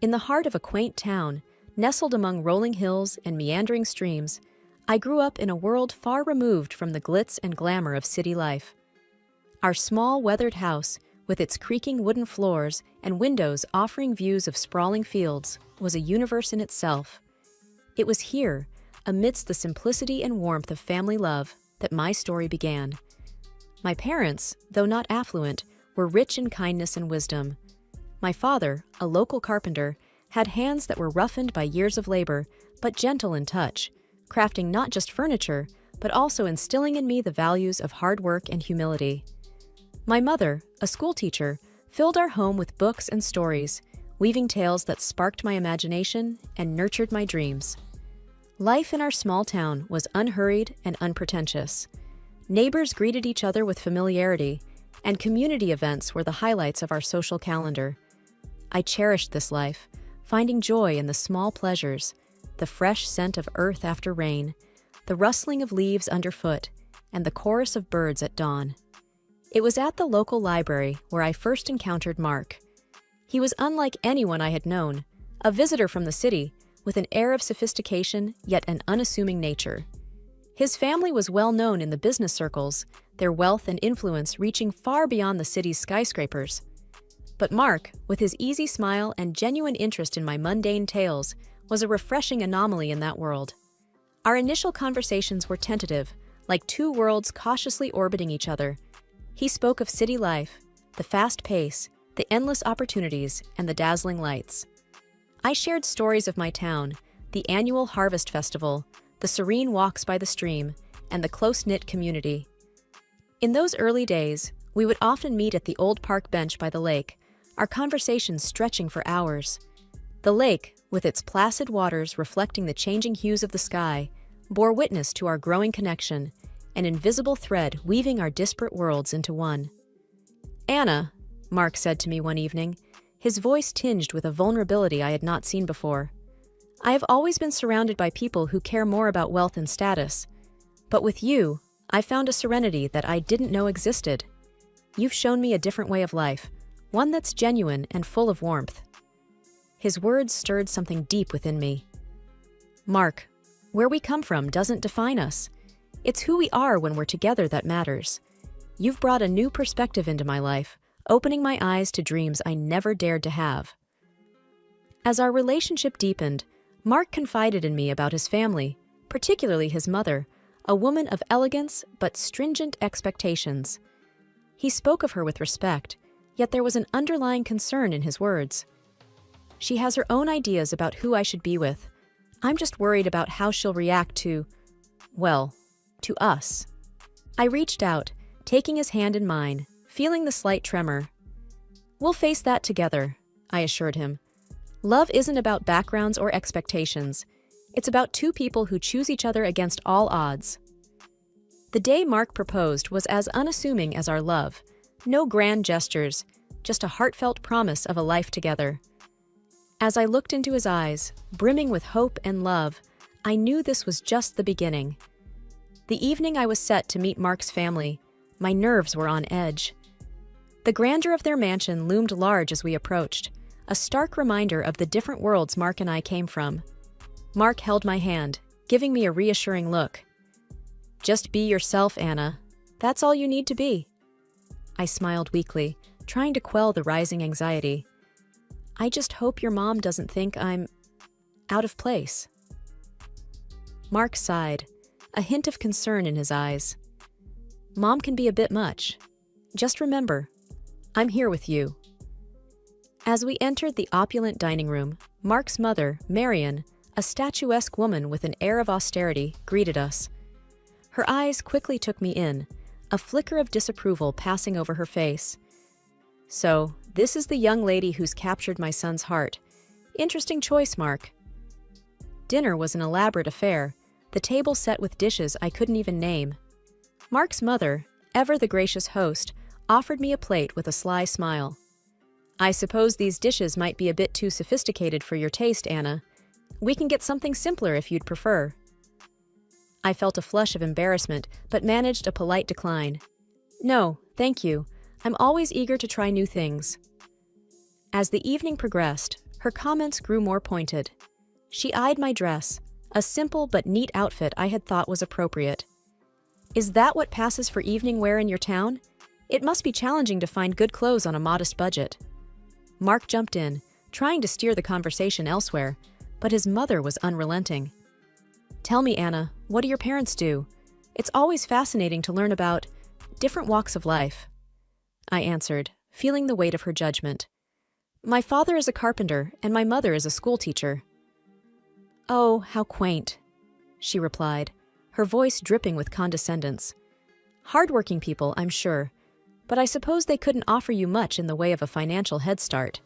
In the heart of a quaint town, nestled among rolling hills and meandering streams, I grew up in a world far removed from the glitz and glamour of city life. Our small, weathered house, with its creaking wooden floors and windows offering views of sprawling fields, was a universe in itself. It was here, amidst the simplicity and warmth of family love, that my story began. My parents, though not affluent, were rich in kindness and wisdom. My father, a local carpenter, had hands that were roughened by years of labor, but gentle in touch, crafting not just furniture, but also instilling in me the values of hard work and humility. My mother, a schoolteacher, filled our home with books and stories, weaving tales that sparked my imagination and nurtured my dreams. Life in our small town was unhurried and unpretentious. Neighbors greeted each other with familiarity, and community events were the highlights of our social calendar. I cherished this life, finding joy in the small pleasures, the fresh scent of earth after rain, the rustling of leaves underfoot, and the chorus of birds at dawn. It was at the local library where I first encountered Mark. He was unlike anyone I had known, a visitor from the city, with an air of sophistication yet an unassuming nature. His family was well known in the business circles, their wealth and influence reaching far beyond the city's skyscrapers. But Mark, with his easy smile and genuine interest in my mundane tales, was a refreshing anomaly in that world. Our initial conversations were tentative, like two worlds cautiously orbiting each other. He spoke of city life, the fast pace, the endless opportunities, and the dazzling lights. I shared stories of my town, the annual harvest festival, the serene walks by the stream, and the close-knit community. In those early days, we would often meet at the old park bench by the lake, our conversations stretching for hours. The lake, with its placid waters reflecting the changing hues of the sky, bore witness to our growing connection, an invisible thread weaving our disparate worlds into one. "Anna," Mark said to me one evening, his voice tinged with a vulnerability I had not seen before. "I have always been surrounded by people who care more about wealth and status. But with you, I found a serenity that I didn't know existed. You've shown me a different way of life, one that's genuine and full of warmth." His words stirred something deep within me. "Mark, where we come from doesn't define us. It's who we are when we're together that matters. You've brought a new perspective into my life, opening my eyes to dreams I never dared to have." As our relationship deepened, Mark confided in me about his family, particularly his mother, a woman of elegance but stringent expectations. He spoke of her with respect, yet there was an underlying concern in his words. "She has her own ideas about who I should be with. I'm just worried about how she'll react to, well, to us." I reached out, taking his hand in mine, feeling the slight tremor. "We'll face that together," I assured him. "Love isn't about backgrounds or expectations. It's about two people who choose each other against all odds." The day Mark proposed was as unassuming as our love. No grand gestures, just a heartfelt promise of a life together. As I looked into his eyes, brimming with hope and love, I knew this was just the beginning. The evening I was set to meet Mark's family, my nerves were on edge. The grandeur of their mansion loomed large as we approached, a stark reminder of the different worlds Mark and I came from. Mark held my hand, giving me a reassuring look. "Just be yourself, Anna. That's all you need to be." I smiled weakly, trying to quell the rising anxiety. "I just hope your mom doesn't think I'm out of place." Mark sighed, a hint of concern in his eyes. "Mom can be a bit much. Just remember, I'm here with you." As we entered the opulent dining room, Mark's mother, Marion, a statuesque woman with an air of austerity, greeted us. Her eyes quickly took me in, a flicker of disapproval passing over her face. "So, this is the young lady who's captured my son's heart. Interesting choice, Mark." Dinner was an elaborate affair, the table set with dishes I couldn't even name. Mark's mother, ever the gracious host, offered me a plate with a sly smile. "I suppose these dishes might be a bit too sophisticated for your taste, Anna. We can get something simpler if you'd prefer." I felt a flush of embarrassment, but managed a polite decline. "No, thank you. I'm always eager to try new things." As the evening progressed, Her comments grew more pointed. She eyed my dress, a simple but neat outfit I had thought was appropriate. "Is that what passes for evening wear in your town? It must be challenging to find good clothes on a modest budget." Mark jumped in, trying to steer the conversation elsewhere, but his mother was unrelenting. "Tell me, Anna, what do your parents do? It's always fascinating to learn about different walks of life." I answered, feeling the weight of her judgment. "My father is a carpenter, and my mother is a schoolteacher." "Oh, how quaint," she replied, her voice dripping with condescendence. "Hardworking people, I'm sure, but I suppose they couldn't offer you much in the way of a financial head start."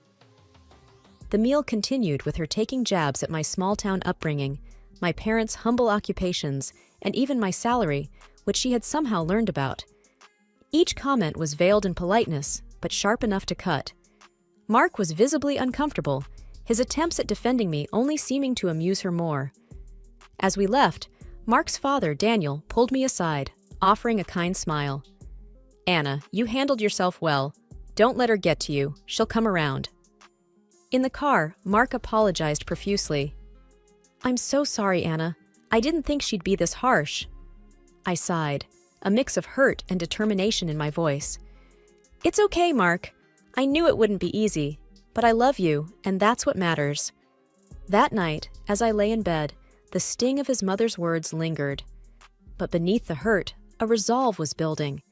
The meal continued with her taking jabs at my small-town upbringing, my parents' humble occupations, and even my salary, which she had somehow learned about. Each comment was veiled in politeness, but sharp enough to cut. Mark was visibly uncomfortable, his attempts at defending me only seeming to amuse her more. As we left, Mark's father, Daniel, pulled me aside, offering a kind smile. "Anna, you handled yourself well. Don't let her get to you. She'll come around." In the car, Mark apologized profusely. "I'm so sorry, Anna. I didn't think she'd be this harsh." I sighed, a mix of hurt and determination in my voice. "It's okay, Mark. I knew it wouldn't be easy, but I love you, and that's what matters." That night, as I lay in bed, the sting of his mother's words lingered. But beneath the hurt, a resolve was building.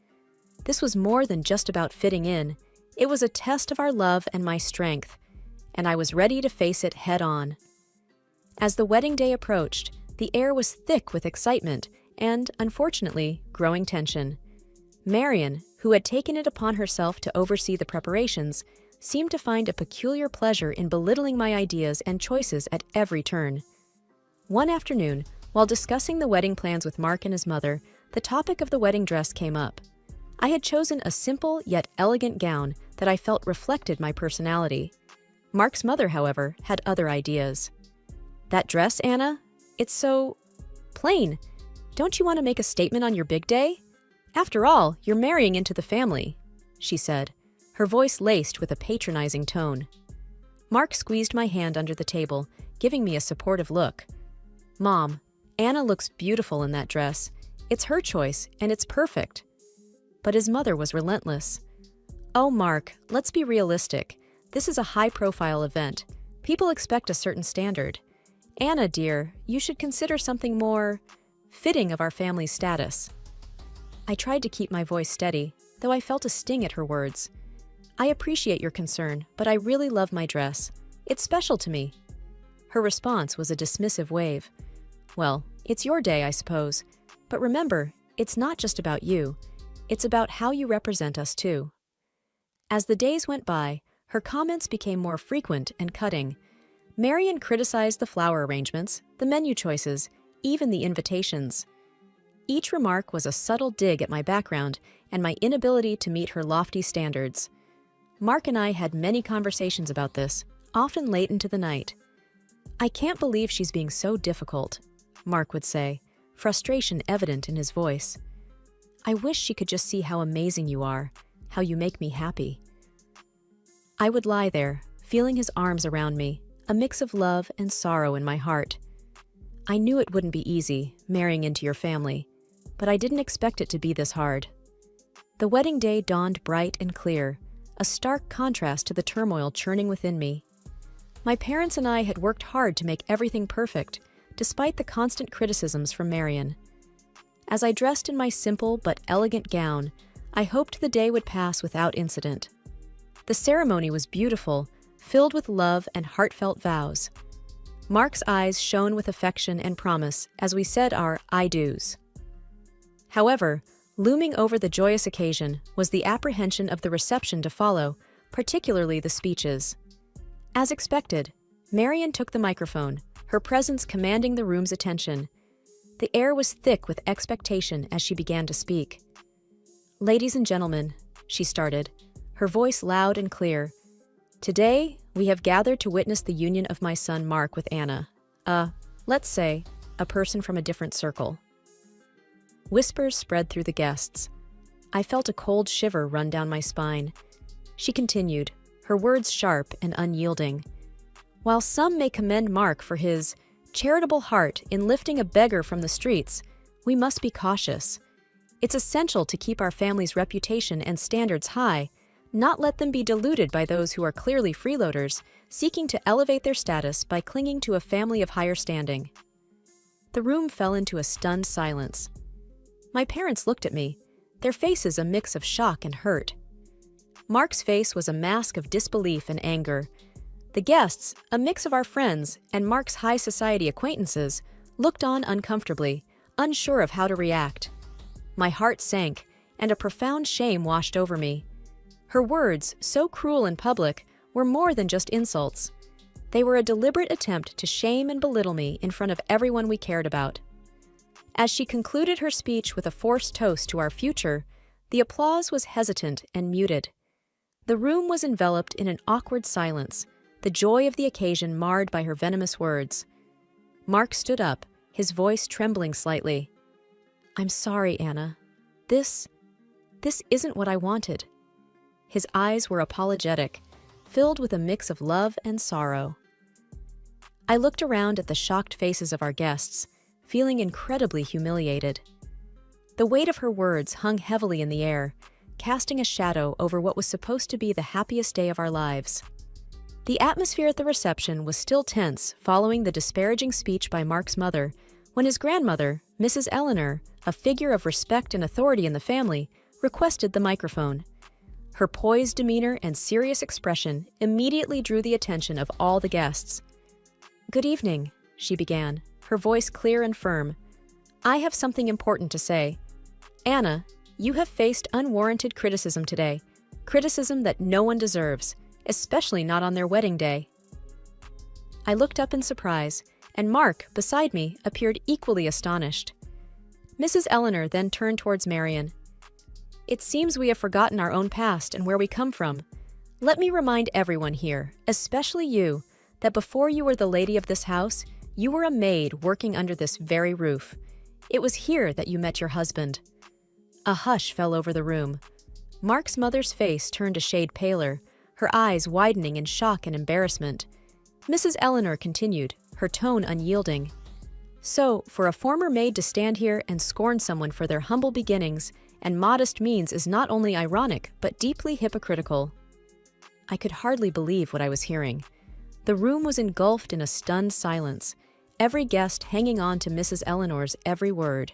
This was more than just about fitting in. It was a test of our love and my strength, and I was ready to face it head-on. As the wedding day approached, the air was thick with excitement and, unfortunately, growing tension. Marion, who had taken it upon herself to oversee the preparations, seemed to find a peculiar pleasure in belittling my ideas and choices at every turn. One afternoon, while discussing the wedding plans with Mark and his mother, the topic of the wedding dress came up. I had chosen a simple yet elegant gown that I felt reflected my personality. Mark's mother, however, had other ideas. "That dress, Anna? It's so plain. Don't you want to make a statement on your big day? After all, you're marrying into the family," she said, her voice laced with a patronizing tone. Mark squeezed my hand under the table, giving me a supportive look. "Mom, Anna looks beautiful in that dress. It's her choice, and it's perfect." But his mother was relentless. "Oh, Mark, let's be realistic. This is a high-profile event. People expect a certain standard. Anna, dear, you should consider something more fitting of our family's status." I tried to keep my voice steady, though I felt a sting at her words. "I appreciate your concern, but I really love my dress. It's special to me." Her response was a dismissive wave. "Well, it's your day, I suppose. But remember, it's not just about you. It's about how you represent us, too." As the days went by, her comments became more frequent and cutting. Marion criticized the flower arrangements, the menu choices, even the invitations. Each remark was a subtle dig at my background and my inability to meet her lofty standards. Mark and I had many conversations about this, often late into the night. "I can't believe she's being so difficult," Mark would say, frustration evident in his voice. "I wish she could just see how amazing you are, how you make me happy." I would lie there, feeling his arms around me, a mix of love and sorrow in my heart. I knew it wouldn't be easy, marrying into your family, but I didn't expect it to be this hard. The wedding day dawned bright and clear, a stark contrast to the turmoil churning within me. My parents and I had worked hard to make everything perfect, despite the constant criticisms from Marion. As I dressed in my simple but elegant gown, I hoped the day would pass without incident. The ceremony was beautiful, filled with love and heartfelt vows. Mark's eyes shone with affection and promise as we said our I do's. However, looming over the joyous occasion was the apprehension of the reception to follow, particularly the speeches. As expected, Marion took the microphone, her presence commanding the room's attention. The air was thick with expectation as she began to speak. "Ladies and gentlemen," she started, her voice loud and clear, "today we have gathered to witness the union of my son Mark with Anna, let's say, a person from a different circle." Whispers spread through the guests. I felt a cold shiver run down my spine. She continued, her words sharp and unyielding. While some may commend Mark for his charitable heart in lifting a beggar from the streets, we must be cautious. It's essential to keep our family's reputation and standards high, not let them be diluted by those who are clearly freeloaders, seeking to elevate their status by clinging to a family of higher standing. The room fell into a stunned silence. My parents looked at me, their faces a mix of shock and hurt. Mark's face was a mask of disbelief and anger. The guests, a mix of our friends and Mark's high society acquaintances, looked on uncomfortably, unsure of how to react. My heart sank, and a profound shame washed over me. Her words, so cruel in public, were more than just insults. They were a deliberate attempt to shame and belittle me in front of everyone we cared about. As she concluded her speech with a forced toast to our future, the applause was hesitant and muted. The room was enveloped in an awkward silence, the joy of the occasion marred by her venomous words. Mark stood up, his voice trembling slightly. "I'm sorry, Anna. This isn't what I wanted." His eyes were apologetic, filled with a mix of love and sorrow. I looked around at the shocked faces of our guests, feeling incredibly humiliated. The weight of her words hung heavily in the air, casting a shadow over what was supposed to be the happiest day of our lives. The atmosphere at the reception was still tense following the disparaging speech by Mark's mother, when his grandmother, Mrs. Eleanor, a figure of respect and authority in the family, requested the microphone. Her poised demeanor and serious expression immediately drew the attention of all the guests. "Good evening," she began, her voice clear and firm. "I have something important to say. Anna, you have faced unwarranted criticism today, criticism that no one deserves, especially not on their wedding day." I looked up in surprise, and Mark, beside me, appeared equally astonished. Mrs. Eleanor then turned towards Marian. "It seems we have forgotten our own past and where we come from. Let me remind everyone here, especially you, that before you were the lady of this house, you were a maid working under this very roof. It was here that you met your husband." A hush fell over the room. Mark's mother's face turned a shade paler, her eyes widening in shock and embarrassment. Mrs. Eleanor continued, her tone unyielding. "So, for a former maid to stand here and scorn someone for their humble beginnings and modest means is not only ironic, but deeply hypocritical." I could hardly believe what I was hearing. The room was engulfed in a stunned silence, every guest hanging on to Mrs. Eleanor's every word.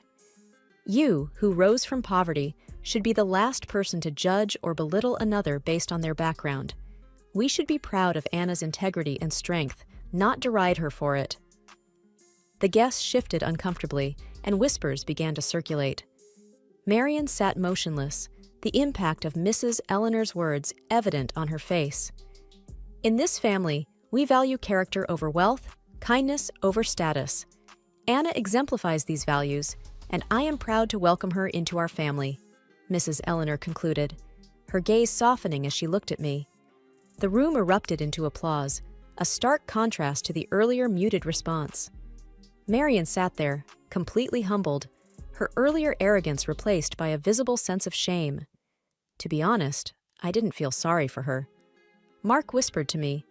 You, who rose from poverty, should be the last person to judge or belittle another based on their background. We should be proud of Anna's integrity and strength, not deride her for it. The guests shifted uncomfortably, and whispers began to circulate. Marian sat motionless, the impact of Mrs. Eleanor's words evident on her face. In this family, we value character over wealth, kindness over status. Anna exemplifies these values, and I am proud to welcome her into our family," Mrs. Eleanor concluded, her gaze softening as she looked at me. The room erupted into applause, a stark contrast to the earlier muted response. Marian sat there, completely humbled, her earlier arrogance replaced by a visible sense of shame. To be honest, I didn't feel sorry for her. Mark whispered to me,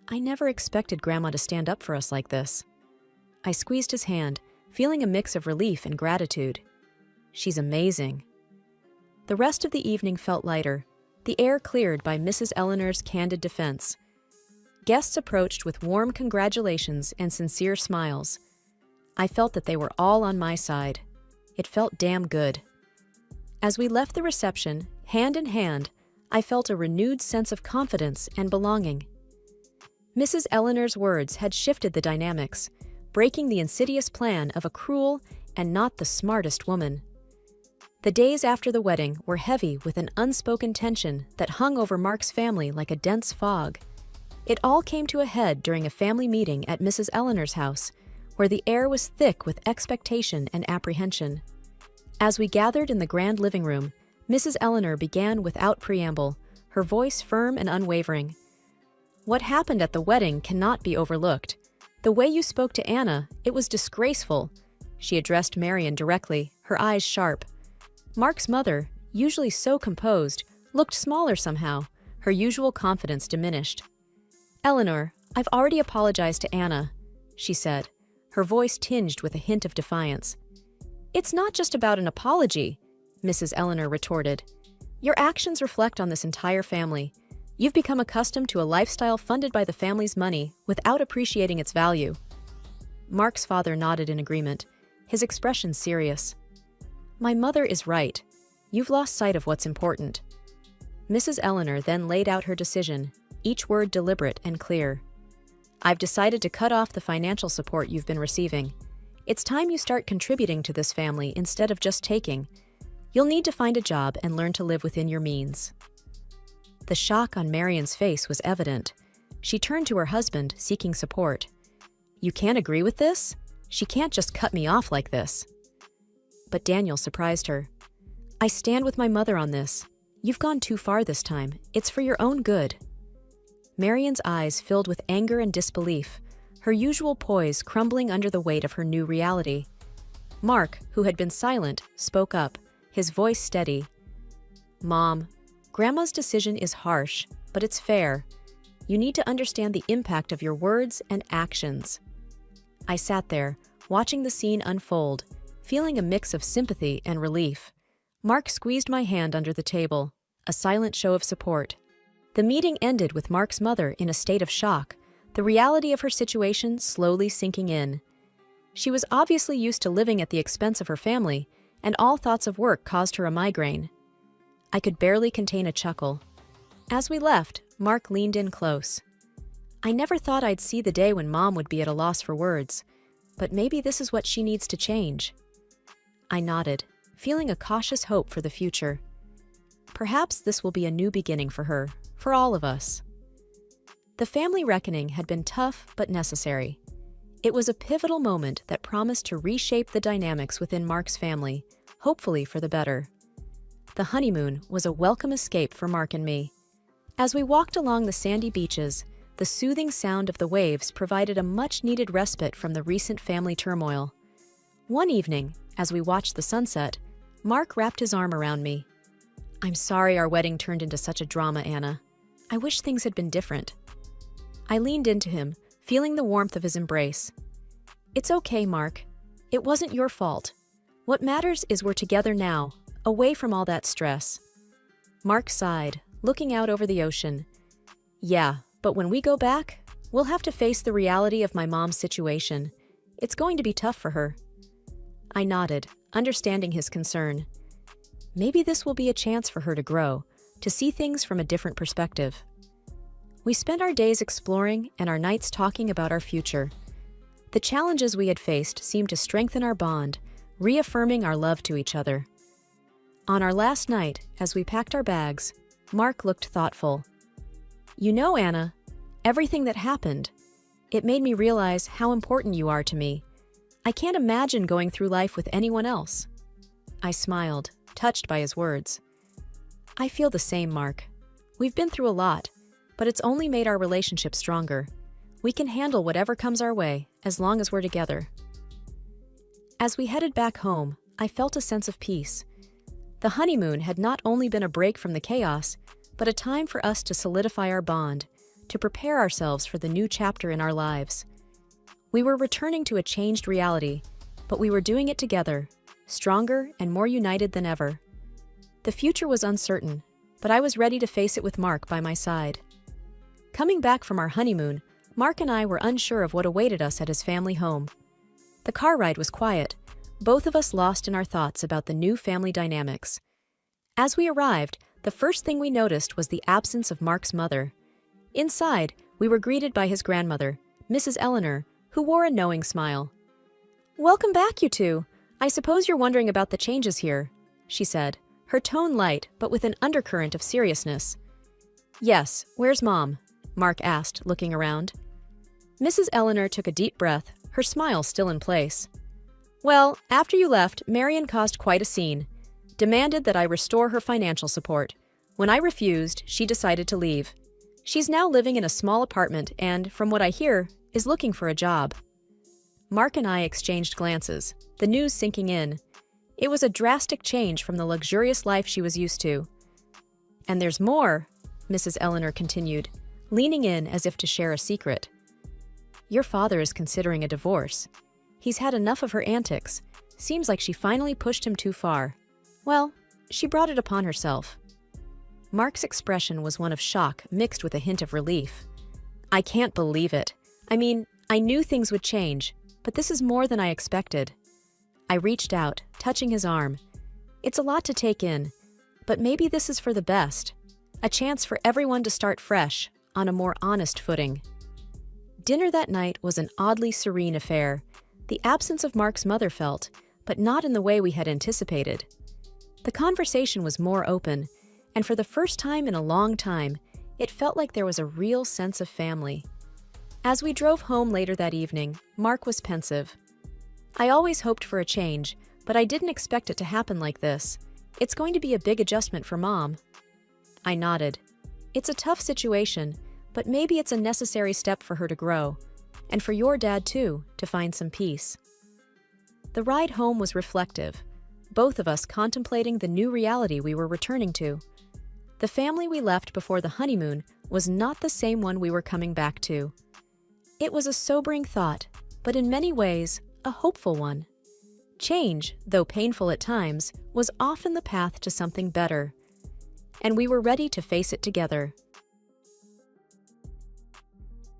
"I never expected Grandma to stand up for us like this." I squeezed his hand, feeling a mix of relief and gratitude. "She's amazing." The rest of the evening felt lighter, the air cleared by Mrs. Eleanor's candid defense. Guests approached with warm congratulations and sincere smiles. I felt that they were all on my side. It felt damn good. As we left the reception, hand in hand, I felt a renewed sense of confidence and belonging. Mrs. Eleanor's words had shifted the dynamics, breaking the insidious plan of a cruel and not the smartest woman. The days after the wedding were heavy with an unspoken tension that hung over Mark's family like a dense fog. It all came to a head during a family meeting at Mrs. Eleanor's house, where the air was thick with expectation and apprehension. As we gathered in the grand living room, Mrs. Eleanor began without preamble, her voice firm and unwavering. "What happened at the wedding cannot be overlooked. The way you spoke to Anna, it was disgraceful." She addressed Marian directly, her eyes sharp. Mark's mother, usually so composed, looked smaller somehow, her usual confidence diminished. "Eleanor, "I've already apologized to Anna," she said, her voice tinged with a hint of defiance. "It's not just about an apology," Mrs. Eleanor retorted. "Your actions reflect on this entire family. You've become accustomed to a lifestyle funded by the family's money without appreciating its value." Mark's father nodded in agreement, his expression serious. "My mother is right. You've lost sight of what's important." Mrs. Eleanor then laid out her decision, each word deliberate and clear. "I've decided to cut off the financial support you've been receiving. It's time you start contributing to this family instead of just taking. You'll need to find a job and learn to live within your means." The shock on Marion's face was evident. She turned to her husband, seeking support. "You can't agree with this? She can't just cut me off like this." But Daniel surprised her. "I stand with my mother on this. You've gone too far this time. It's for your own good." Marion's eyes filled with anger and disbelief, her usual poise crumbling under the weight of her new reality. Mark, who had been silent, spoke up, his voice steady. "Mom, Grandma's decision is harsh, but it's fair. You need to understand the impact of your words and actions." I sat there, watching the scene unfold, feeling a mix of sympathy and relief. Mark squeezed my hand under the table, a silent show of support. The meeting ended with Mark's mother in a state of shock, the reality of her situation slowly sinking in. She was obviously used to living at the expense of her family, and all thoughts of work caused her a migraine. I could barely contain a chuckle. As we left, Mark leaned in close. "I never thought I'd see the day when Mom would be at a loss for words, but maybe this is what she needs to change." I nodded, feeling a cautious hope for the future. Perhaps this will be a new beginning for her, for all of us. The family reckoning had been tough but necessary. It was a pivotal moment that promised to reshape the dynamics within Mark's family, hopefully for the better. The honeymoon was a welcome escape for Mark and me. As we walked along the sandy beaches, the soothing sound of the waves provided a much-needed respite from the recent family turmoil. One evening, as we watched the sunset, Mark wrapped his arm around me. "I'm sorry our wedding turned into such a drama, Anna. I wish things had been different." I leaned into him, feeling the warmth of his embrace. "It's okay, Mark. It wasn't your fault. What matters is we're together now, away from all that stress." Mark sighed, looking out over the ocean. "Yeah, but when we go back, we'll have to face the reality of my mom's situation. It's going to be tough for her." I nodded, understanding his concern. Maybe this will be a chance for her to grow, to see things from a different perspective. We spent our days exploring and our nights talking about our future. The challenges we had faced seemed to strengthen our bond, reaffirming our love to each other. On our last night, as we packed our bags, Mark looked thoughtful. "You know, Anna, everything that happened, it made me realize how important you are to me. I can't imagine going through life with anyone else." I smiled, touched by his words. "I feel the same, Mark. We've been through a lot, but it's only made our relationship stronger. We can handle whatever comes our way, as long as we're together." As we headed back home, I felt a sense of peace. The honeymoon had not only been a break from the chaos, but a time for us to solidify our bond, to prepare ourselves for the new chapter in our lives. We were returning to a changed reality, but we were doing it together, stronger and more united than ever. The future was uncertain, but I was ready to face it with Mark by my side. Coming back from our honeymoon, Mark and I were unsure of what awaited us at his family home. The car ride was quiet, both of us lost in our thoughts about the new family dynamics. As we arrived, the first thing we noticed was the absence of Mark's mother. Inside, we were greeted by his grandmother, Mrs. Eleanor, who wore a knowing smile. "Welcome back, you two. I suppose you're wondering about the changes here," she said, her tone light but with an undercurrent of seriousness. "Yes, where's Mom?" Mark asked, looking around. Mrs. Eleanor took a deep breath, her smile still in place. "Well, after you left, Marion caused quite a scene. Demanded that I restore her financial support. When I refused, she decided to leave. She's now living in a small apartment and, from what I hear, is looking for a job." Mark and I exchanged glances, the news sinking in. It was a drastic change from the luxurious life she was used to. "And there's more," Mrs. Eleanor continued, leaning in as if to share a secret. Your father is considering a divorce. He's had enough of her antics. Seems like she finally pushed him too far. Well, she brought it upon herself." Mark's expression was one of shock mixed with a hint of relief. "I can't believe it. I mean, I knew things would change, but this is more than I expected." I reached out, touching his arm. "It's a lot to take in, but maybe this is for the best. A chance for everyone to start fresh, on a more honest footing." Dinner that night was an oddly serene affair. The absence of Mark's mother felt, but not in the way we had anticipated. The conversation was more open, and for the first time in a long time, it felt like there was a real sense of family. As we drove home later that evening, Mark was pensive. "I always hoped for a change, but I didn't expect it to happen like this. It's going to be a big adjustment for Mom." I nodded. "It's a tough situation, but maybe it's a necessary step for her to grow, and for your dad too, to find some peace." The ride home was reflective, both of us contemplating the new reality we were returning to. The family we left before the honeymoon was not the same one we were coming back to. It was a sobering thought, but in many ways, a hopeful one. Change, though painful at times, was often the path to something better, and we were ready to face it together.